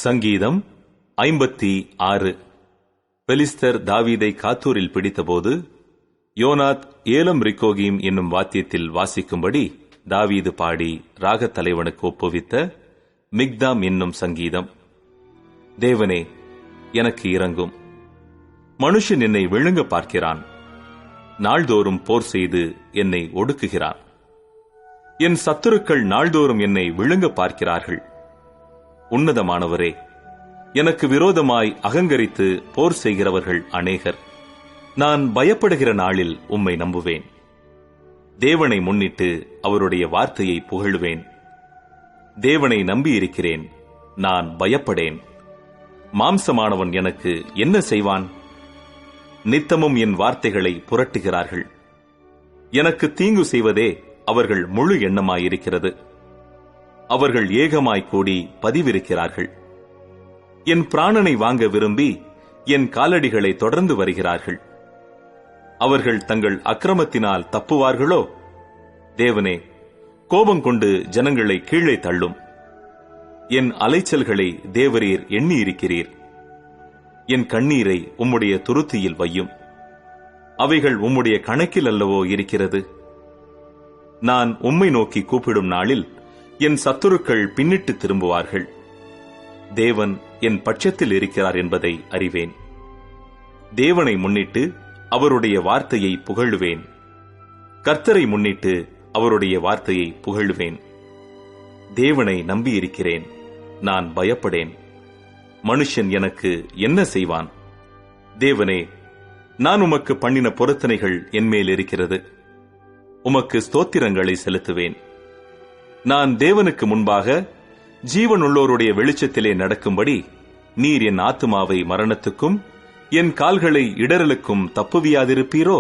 சங்கீதம் 56. பெலிஸ்தர் தாவீதை காத்தூரில் பிடித்தபோது யோனாத் ஏலம் ரிக்கோகீம் என்னும் வாத்தியத்தில் வாசிக்கும்படி தாவீது பாடி ராகத் தலைவனுக்கு ஒப்புவித்த மிக்தாம் என்னும் சங்கீதம். தேவனே, எனக்கு இரங்கும். மனுஷன் என்னை விழுங்க பார்க்கிறான். நாள்தோறும் போர் செய்து என்னை ஒடுக்குகிறான். என் சத்துருக்கள் நாள்தோறும் என்னை விழுங்க பார்க்கிறார்கள். உன்னதமானவரே, எனக்கு விரோதமாய் அகங்கரித்து போர் செய்கிறவர்கள் அநேகர். நான் பயப்படுகிற நாளில் உம்மை நம்புவேன். தேவனை முன்னிட்டு அவருடைய வார்த்தையை புகழுவேன். தேவனை நம்பியிருக்கிறேன், நான் பயப்படேன். மாம்சமானவன் எனக்கு என்ன செய்வான்? நித்தமும் என் வார்த்தைகளை புரட்டுகிறார்கள். எனக்கு தீங்கு செய்வதே அவர்கள் முழு எண்ணமாயிருக்கிறது. அவர்கள் ஏகமாய் கூடி பதிவிருக்கிறார்கள். என் பிராணனை வாங்க விரும்பி என் காலடிகளை தொடர்ந்து வருகிறார்கள். அவர்கள் தங்கள் அக்கிரமத்தினால் தப்புவார்களோ? தேவனே, கோபம் கொண்டு ஜனங்களை கீழே தள்ளும். என் அலைச்சல்களை தேவரீர் எண்ணியிருக்கிறீர். என் கண்ணீரை உம்முடைய துருத்தியில் வையும். அவைகள் உம்முடைய கணக்கில் அல்லவோ இருக்கிறது. நான் உம்மை நோக்கி கூப்பிடும் நாளில் என் சத்துருக்கள் பின்னிட்டு திரும்புவார்கள். தேவன் என் பட்சத்தில் இருக்கிறார் என்பதை அறிவேன். தேவனை முன்னிட்டு அவருடைய வார்த்தையை புகழுவேன். கர்த்தரை முன்னிட்டு அவருடைய வார்த்தையை புகழுவேன். தேவனை நம்பியிருக்கிறேன், நான் பயப்படேன். மனுஷன் எனக்கு என்ன செய்வான்? தேவனே, நான் உமக்கு பண்ணின பொருத்தனைகள் என்மேல் இருக்கிறது. உமக்கு ஸ்தோத்திரங்களை செலுத்துவேன். நான் தேவனுக்கு முன்பாக ஜீவனுள்ளோருடைய வெளிச்சத்திலே நடக்கும்படி நீர் என் ஆத்துமாவை மரணத்துக்கும் என் கால்களை இடறலுக்கும் தப்புவியாதிருப்பீரோ?